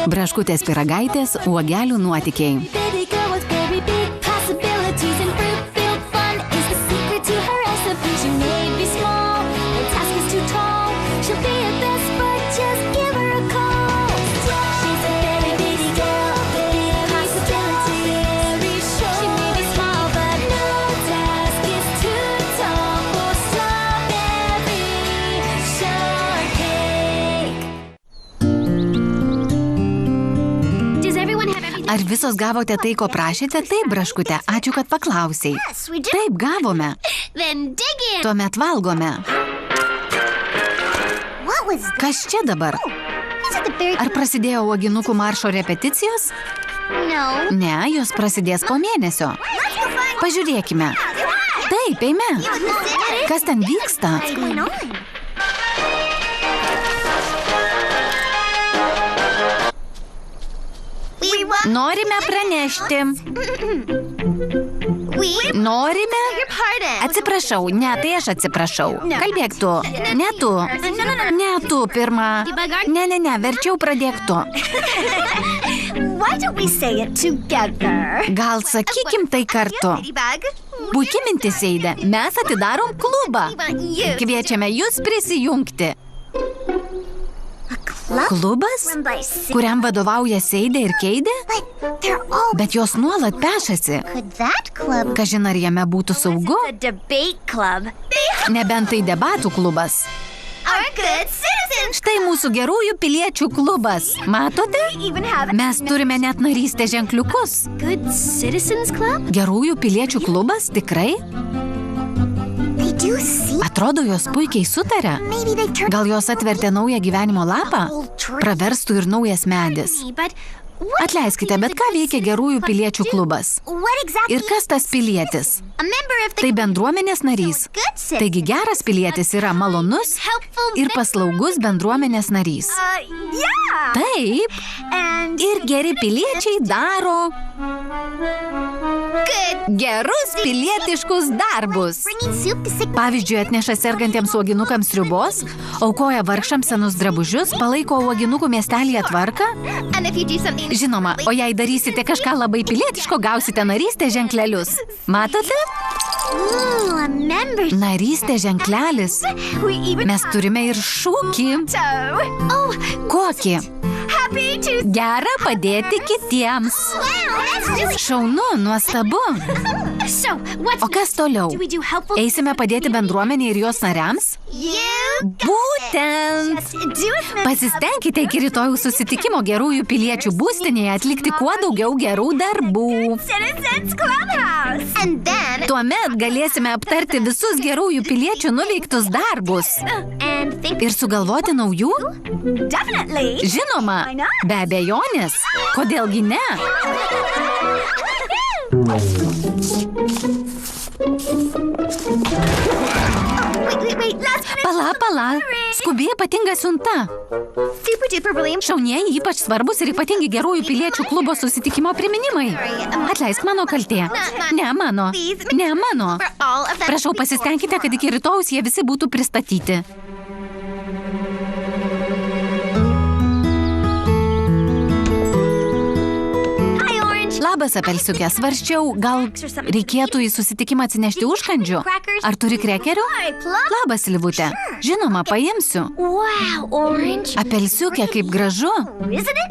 Braškutės pyragaitės, uogelių nuotykiai. Ar visos gavote tai, ko prašėte? Taip, Braškute, ačiū, kad paklausei. Taip, gavome. Tuomet valgome. Kas čia dabar? Ar prasidėjo uoginukų maršo repeticijos? Ne, jos prasidės po mėnesio. Pažiūrėkime. Taip, eime. Kas ten vyksta? Norime pranešti. Norime? Atsiprašau, ne, tai aš atsiprašau. Kalbėk tu. Ne tu. Ne tu pirma. Ne, verčiau pradėk tu. Gal sakykim tai kartu. Puikia mintis, Seide. Mes atidarom klubą. Kviečiame jūs prisijungti. Klubas, kuriam vadovauja Seidė ir Keidė? Bet jos nuolat pešasi. Kažin ar jame būtų saugu? Nebent tai debatų klubas. Štai mūsų gerųjų piliečių klubas. Matote? Mes turime net narystės ženkliukus. Gerųjų piliečių klubas, tikrai? Atrodo, jos puikiai sutaria. Gal jos atvertė naują gyvenimo lapą? Praverstų ir naujas medis. Atleiskite, bet ką veikia gerųjų piliečių klubas? Ir kas tas pilietis? Tai bendruomenės narys. Taigi geras pilietis yra malonus ir paslaugus bendruomenės narys. Taip. Ir geri piliečiai daro gerus pilietiškus darbus. Pavyzdžiui, atneša sergantiems uoginukams sriubos, aukoja vargšams senus drabužius, palaiko uoginukų miestelyje tvarką. Žinoma, o jei darysite kažką labai pilietiško, gausite narystės ženklelius. Matote? Narystės ženklelis. Mes turime ir šūkį. Kokį? Gera padėti kitiems. Šaunu, nuostabu. O kas toliau? Eisime padėti bendruomenei ir jos nariams? Būtent. Pasistengkite iki rytojaus susitikimo gerųjų piliečių būstinėje atlikti kuo daugiau gerų darbų. Tuomet galėsime aptarti visus gerųjų piliečių nuveiktus darbus. Ir sugalvoti naujų? Žinoma, be abejonės. Kodėlgi ne? Pala. Skubėja ypatinga siunta. Šaunieji ypač svarbus ir ypatingi gerųjų piliečių klubo susitikimo priminimai. Atleisk, mano kaltė. Ne mano. Prašau, pasistengkite, kad iki rytojaus jie visi būtų pristatyti. Labas, Apelsiukė, svarsčiau, gal reikėtų į susitikimą atsinešti užkandžių? Ar turi krekerių? Labas, Silvutė. Žinoma, paimsiu. Apelsiukė, kaip gražu.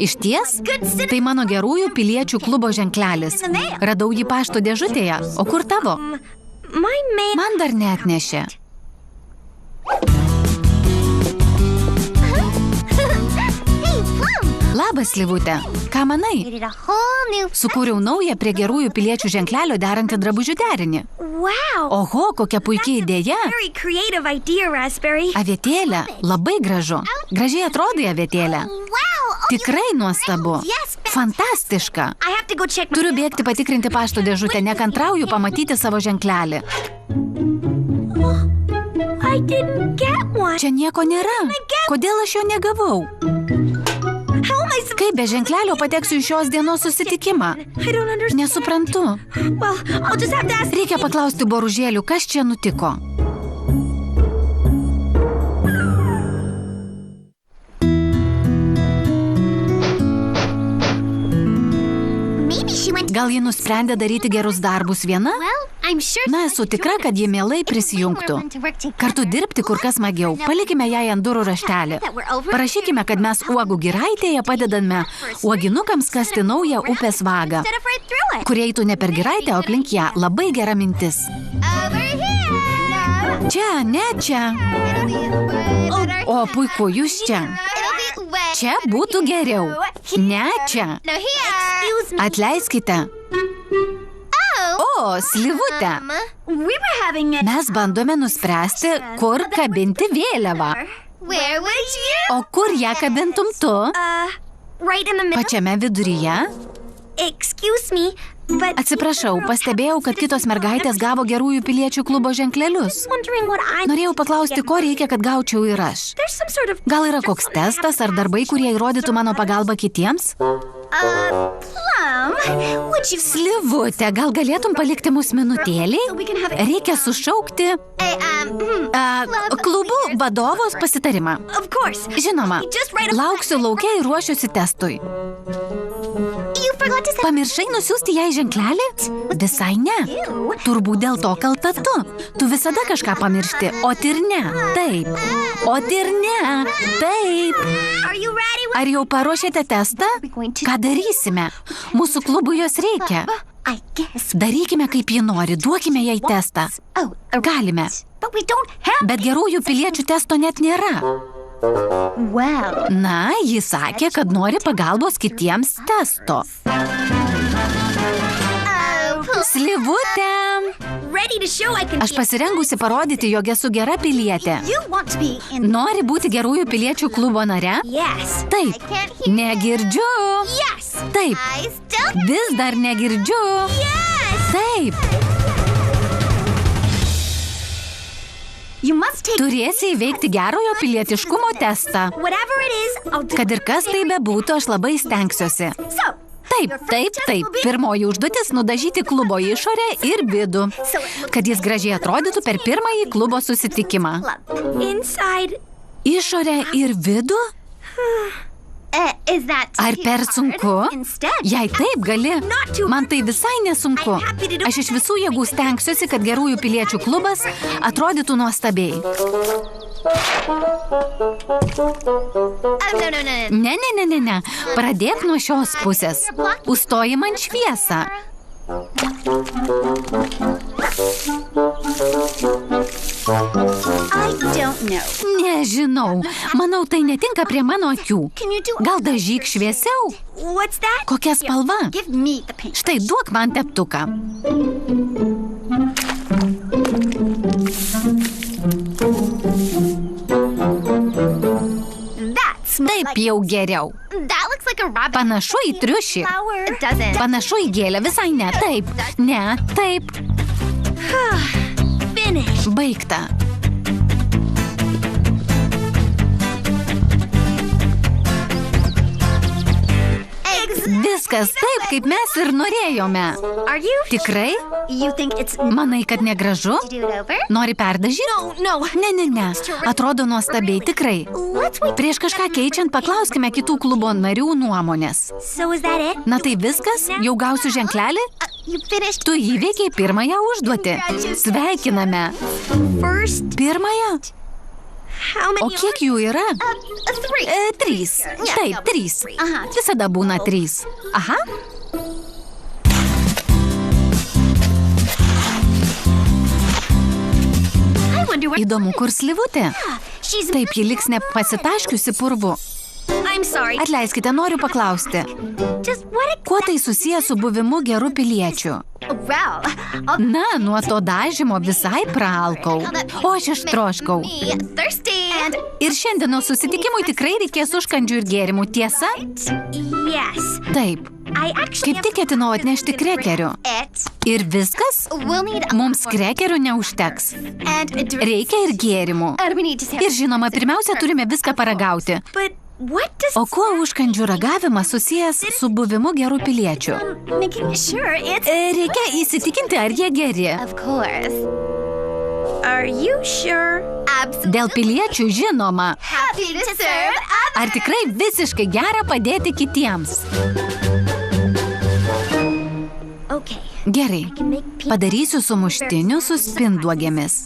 Išties? Tai mano gerųjų piliečių klubo ženklelis. Radau jį pašto dėžutėje. O kur tavo? Man dar neatnešė. Labas, Livutė. Ką manai? Sukūriau naują prie gerųjų piliečių ženklelio derantį drabužių derinį. Oho, kokia puikia idėja. Avietėlė, labai gražu. Gražiai atrodai, avietėlė. Tikrai nuostabu. Fantastiška. Turiu bėgti patikrinti pašto dėžutę, nekantrauju pamatyti savo ženklelį. Čia nieko nėra. Kodėl aš jo negavau? Kaip be ženklelio pateksiu į šios dienos susitikimą? Nesuprantu. Reikia paklausti boružėlių, kas čia nutiko. Gal ji nusprendė daryti gerus darbus viena? Na, esu tikra, kad ji mielai prisijungtų. Kartu dirbti kur kas smagiau. Palikime jai ant durų raštelį. Parašykime, kad mes uogų giraitėje padedame uoginukams kasti naują upės vagą, kurie eitų ne per giraitę, o aplink ją. Labai gera mintis. Čia, ne čia. O puiku, jūs čia. Čia būtų geriau. Ne čia. Atleiskite. O, Slivute. Mes bandome nuspręsti, kur kabinti vėliavą. O kur ją kabintum tu? Pačiame viduryje? Atsiprašau, pastebėjau, kad kitos mergaitės gavo gerųjų piliečių klubo ženklelius. Norėjau paklausti, ko reikia, kad gaučiau ir aš. Gal yra koks testas ar darbai, kurie įrodytų mano pagalbą kitiems? Slivute, gal galėtum palikti mus minutėliai? Reikia sušaukti klubų vadovos pasitarimą. Žinoma, lauksiu lauke ir ruošiuosi testui. Pamiršai nusiųsti jai ženklelį? Visai ne. Turbūt dėl to kalta tu. Tu visada kažką pamiršti, o ir ne. Taip. O ir ne. Taip. Ar jau paruošėte testą? Ką darysime? Mūsų klubui jos reikia. Darykime, kaip ji nori. Duokime jai testą. Galime. Bet gerųjų piliečių testo net nėra. Na, ji sakė, kad nori pagalbos kitiems testo. Slivute! Aš pasirengusi parodyti, jog esu gera pilietė. Nori būti gerųjų piliečių klubo nare? Taip. Negirdžiu. Taip. Vis dar negirdžiu. Taip. Turėsi įveikti gerojo pilietiškumo testą. Kad ir kas tai bebūtų, aš labai stengsiuosi. Taip. Pirmoji užduotis nudažyti klubo išorę ir vidų, kad jis gražiai atrodytų per pirmąjį klubo susitikimą. Išorę ir vidų? Ar per sunku? Jei taip gali, man tai visai nesunku. Aš iš visų jėgų stengsiuosi, kad gerųjų piliečių klubas atrodytų nuostabiai. Ne. Pradėk nuo šios pusės. Užstoji man šviesą. Nežinau. Manau, tai netinka prie mano akių. Gal dažyk šviesiau? Kokia spalva? Štai duok man teptuką. Taip jau geriau. Panašu į triušį. Panašu į gėlę, visai ne. Taip. Ne, taip. Baigta. Viskas taip, kaip mes ir norėjome. Tikrai? Manai, kad negražu? Nori perdažyti? Ne. Atrodo nuostabiai, tikrai. Prieš kažką keičiant, paklauskime kitų klubo narių nuomonės. Na tai viskas? Jau gausiu ženklelį? Tu įveikiai pirmąją užduotį. Sveikiname. Pirmąją? O kiek jų yra? 3. Taip, 3. Visada būna 3. Aha. Įdomu, kur Slivutė? Taip, ji liks nepasitaškiusi purvu. Atleiskite, noriu paklausti. Kuo tai susiję su buvimu geru piliečiu? Na, nuo to dažymo visai praalkau. O aš ištroškau. Ir šiandienos susitikimui tikrai reikės užkandžių ir gėrimų, tiesa? Taip. Kaip tik ketinau atnešti krekerių. Ir viskas? Mums krekerių neužteks. Reikia ir gėrimų. Ir žinoma, pirmiausia, turime viską paragauti. O kuo užkandžių ragavimas susijęs su buvimu gerų piliečių? Reikia įsitikinti, ar jie geri. Dėl piliečių žinoma. Ar tikrai visiškai gera padėti kitiems? Gerai, padarysiu sumuštinių su spinduogėmis.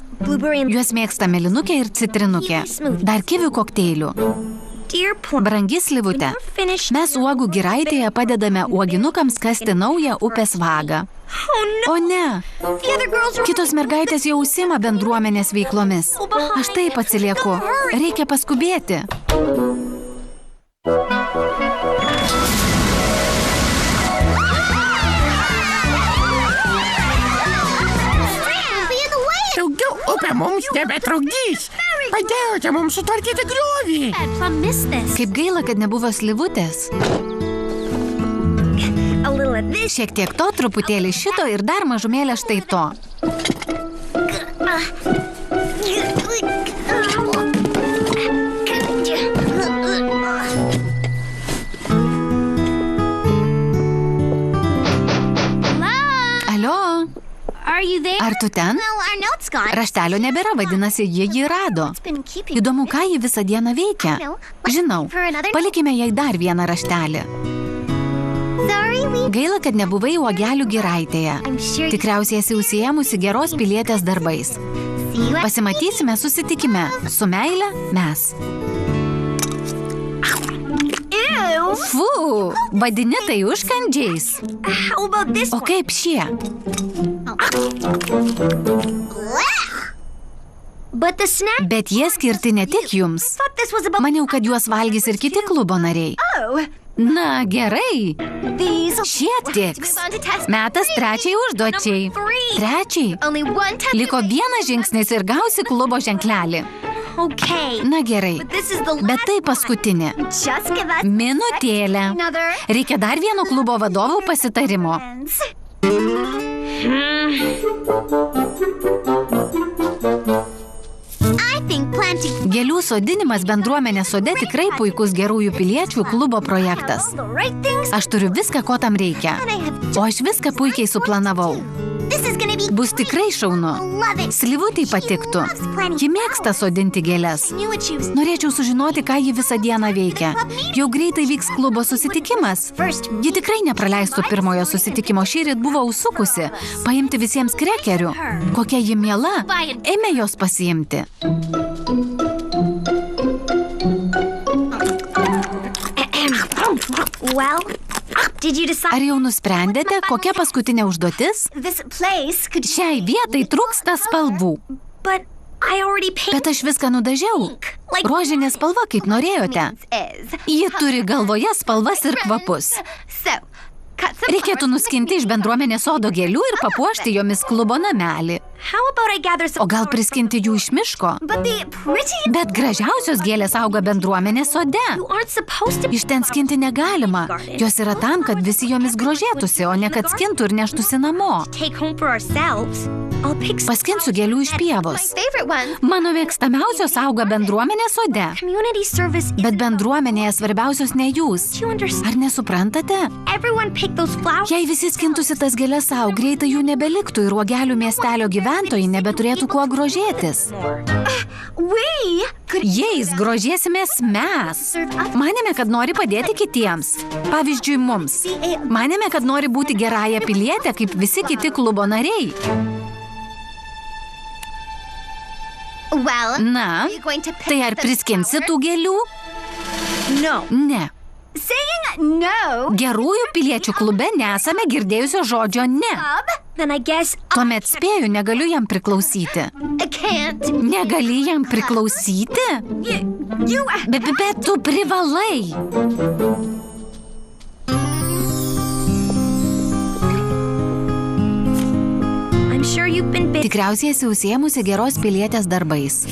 Juos mėgsta mėlynukė ir citrinukė. Dar kivių kokteilių. Brangi slivutė, mes uogų giraitėje padedame uoginukams kasti naują upės vagą. O ne, kitos mergaitės jau užsiima bendruomenės veiklomis. Aš taip atsilieku, reikia paskubėti. Daugiau upė mums nebetrukdys. Padėjote mums sutvarkyti griovį. Kaip gaila, kad nebuvo slivutės. Šiek tiek to, truputėlį šito ir dar mažumėlę štai to. Alio, ar tu ten? Raštelio nebėra, vadinasi, jį rado. Įdomu, ką ji visą dieną veikia. Žinau, palikime jai dar vieną raštelį. Gaila, kad nebuvai uogelių giraitėje. Tikriausiai esi užsiėmusi geros pilietės darbais. Pasimatysime susitikime. Su meile mes. Fu, vadini tai užkandžiais. O kaip šie? Bet jie skirti ne tik jums. Maniau, kad juos valgys ir kiti klubo nariai. Na, gerai. Šie tiks. Metas trečiai užduočiai. Trečiai. Liko vienas žingsnis ir gausi klubo ženklelį. Na gerai, bet tai paskutinė. Minutėlė. Reikia dar vieno klubo vadovų pasitarimo. Gėlių sodinimas bendruomenės sode tikrai puikus gerųjų piliečių klubo projektas. Aš turiu viską, ko tam reikia. O aš viską puikiai suplanavau. Bus tikrai šaunu. Slivutei patiktų. Ji mėgsta sodinti gėles. Norėčiau sužinoti, ką ji visą dieną veikia. Jau greitai vyks klubo susitikimas. Ji tikrai nepraleistų pirmojo susitikimo. Šįryt buvo užsukusi paimti visiems krekerių. Kokia ji miela. Ėmė jos pasiimti. Ar jau nusprendėte, kokia paskutinė užduotis? Šiai vietai trūksta spalvų. Bet aš viską nudažiau. Rožinė spalva, kaip norėjote. Ji turi galvoje spalvas ir kvapus. Reikėtų nuskinti iš bendruomenės sodo gėlių ir papuošti jomis klubo namelį. O gal priskinti jų iš miško? Bet gražiausios gėlės auga bendruomenės sode. Iš ten skinti negalima. Jos yra tam, kad visi jomis grožėtųsi, o ne kad skintų ir neštųsi namo. Paskinsiu gėlių iš pievos. Mano mėgstamiausios auga bendruomenės sode. Bet bendruomenėje svarbiausios ne jūs. Ar nesuprantate? Jei visi skintųsi tas gėles savo, greitai jų nebeliktų ir uogelių miestelio gyventojai nebeturėtų kuo grožėtis. Jais grožėsimės mes. Manėme, kad nori padėti kitiems. Pavyzdžiui, mums. Manėme, kad nori būti gerąją pilietę, kaip visi kiti klubo nariai. Na, tai ar priskinsi tų gėlių? Ne. Gerųjų piliečių klube nesame girdėjusio žodžio ne. Tuomet spėju, negaliu jam priklausyti. Negali jam priklausyti? Bet tu privalai. Tikriausiai esi užsiėmusi geros pilietės darbais.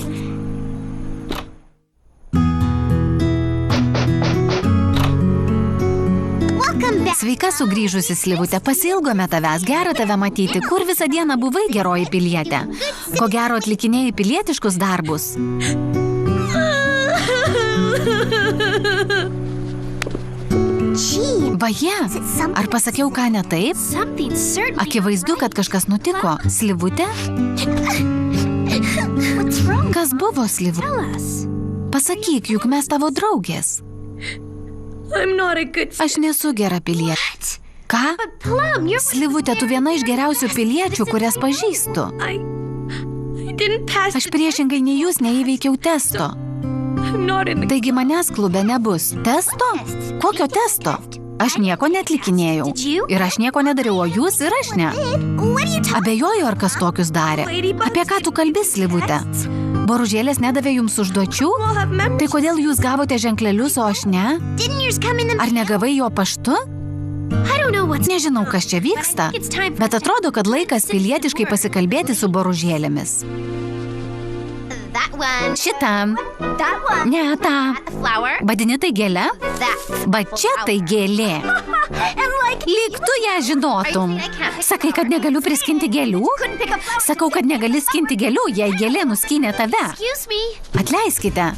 Sveika sugrįžusi, Slivute, pasiilgome tavęs, gera tave matyti. Kur visą dieną buvai, geroji pilietė? Ko gero atlikinėjai pilietiškus darbus? Vaje, ar pasakiau ką ne taip? Akivaizdu, kad kažkas nutiko. Slivute? Kas buvo, Slivute? Pasakyk, juk mes tavo draugės. Aš nesu gera pilietė. Ką? Slivutė, tu viena iš geriausių piliečių, kurias pažįstu. Aš priešingai nei jūs neįveikiau testo. Taigi manęs klube nebus. Testo? Kokio testo? Aš nieko netlikinėjau. Ir aš nieko nedariau, o jūs ir aš ne. Abejoju, ar kas tokius darė. Apie ką tu kalbi, Slivutė? Boružėlės nedavė jums užduočių? Tai kodėl jūs gavote ženklelius, o aš ne? Ar negavai jo paštu? Nežinau, kas čia vyksta, bet atrodo, kad laikas pilietiškai pasikalbėti su boružėlėmis. Šitam. Ne, tą. Vadini tai gėlė? Bet čia tai gėlė. Lyg tu ją žinotum. Sakai, kad negaliu priskinti gėlių? Sakau, kad negali skinti gėlių, jei gėlė nuskynė tave. Atleiskite.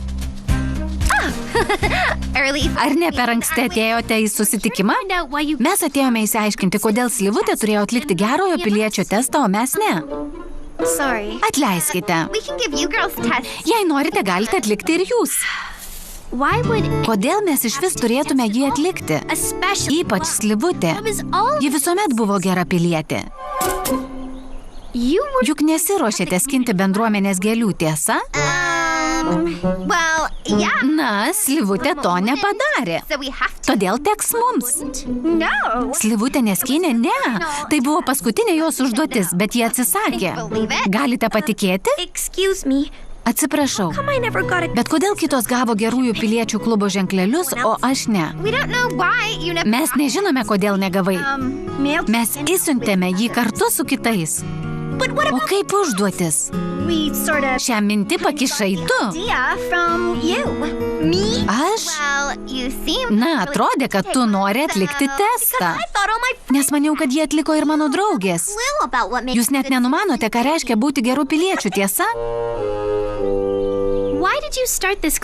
Ar ne per anksti atėjote į susitikimą? Mes atėjome įsiaiškinti, kodėl Slivutė turėjo atlikti gerojo piliečio testą, o mes ne. Atleiskite. Jei norite, galite atlikti ir jūs. Kodėl mes iš vis turėtume jį atlikti? Ypač Slivutė. Ji visuomet buvo gera pilietė. Juk nesiruošėte skinti bendruomenės gėlių, tiesa? Na, Slivutė to nepadarė. Todėl teks mums. Slivutė neskynė? Ne. Tai buvo paskutinė jos užduotis, bet ji atsisakė. Galite patikėti? Atsiprašau, bet kodėl kitos gavo gerųjų piliečių klubo ženklelius, o aš ne? Mes nežinome, kodėl negavai. Mes įsiuntėme jį kartu su kitais. O kaip užduotis? Šią mintį pakišai tu. Aš? Na, atrodė, kad tu nori atlikti testą. Nes maniau, kad jie atliko ir mano draugės. Jūs net nenumanote, ką reiškia būti gerų piliečių, tiesa?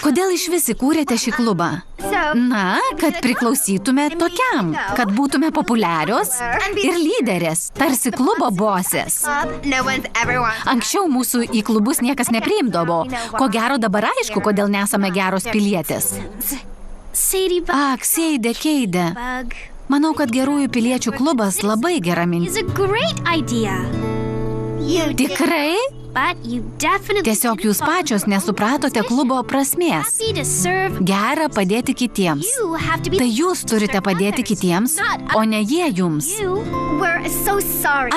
Kodėl iš vis įkūrėte šį klubą? Na, kad priklausytume tokiam, kad būtume populiarios ir lyderės, tarsi klubo bosės. Anksčiau mūsų į klubus niekas nepriimdavo. Ko gero dabar aišku, kodėl nesame geros pilietės. Ak, Seidė, Keidė. Manau, kad gerųjų piliečių klubas labai gera mintis. Tikrai? Tiesiog jūs pačios nesupratote klubo prasmės. Gera padėti kitiems. Tai jūs turite padėti kitiems, o ne jie jums.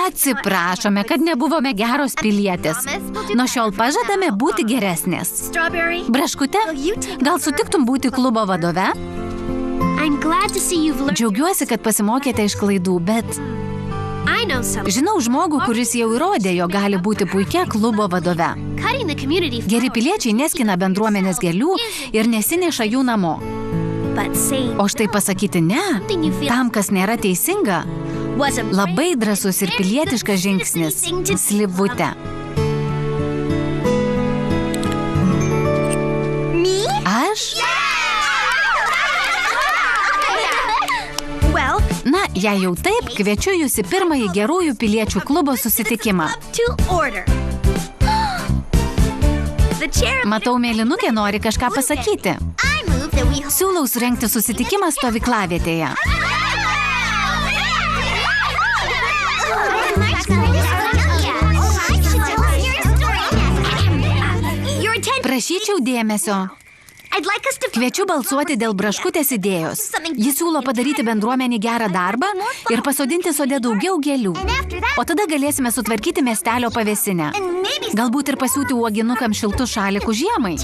Atsiprašome, kad nebuvome geros pilietės. Nuo šiol pažadame būti geresnės. Braškute, gal sutiktum būti klubo vadove? Džiaugiuosi, kad pasimokėte iš klaidų, bet... Žinau žmogų, kuris jau įrodė, jo gali būti puikia klubo vadove. Geri piliečiai neskina bendruomenės gėlių ir nesineša jų namo. O štai pasakyti ne, tam, kas nėra teisinga, labai drąsus ir pilietiškas žingsnis. Slivutė. Aš? Na, jei jau taip, kviečiu jūs į pirmąjį gerųjų piliečių klubo susitikimą. Matau, mėlynukė nori kažką pasakyti. Siūlau surengti susitikimą stovyklavietėje. Prašyčiau dėmesio. Kviečiu balsuoti dėl Braškutės idėjos. Jis siūlo padaryti bendruomenį gerą darbą ir pasodinti sode daugiau gėlių. O tada galėsime sutvarkyti miestelio pavėsinę. Galbūt ir pasiūti uoginukams šiltus šalikus žiemai.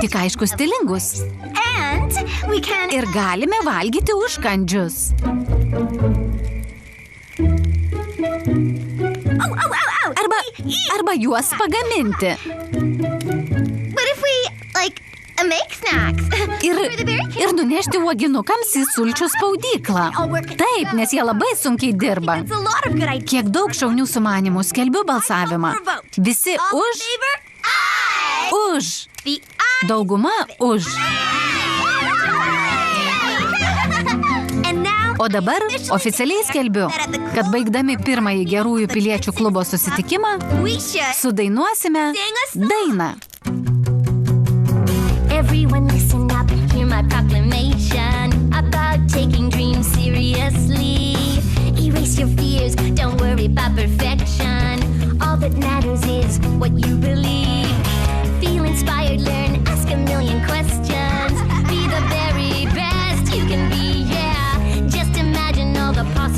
Tik aišku stilingus. Ir galime valgyti užkandžius. Arba juos pagaminti. Ir nunešti uoginukams į sulčių spaudyklą. Taip, nes jie labai sunkiai dirba. Kiek daug šaunių sumanimų, skelbiu balsavimą. Visi už? Už. Dauguma už. O dabar oficialiai skelbiu, kad baigdami pirmąjį gerųjų piliečių klubo susitikimą, sudainuosime dainą. Everyone listen up, hear my proclamation about taking dreams seriously.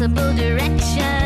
possible direction.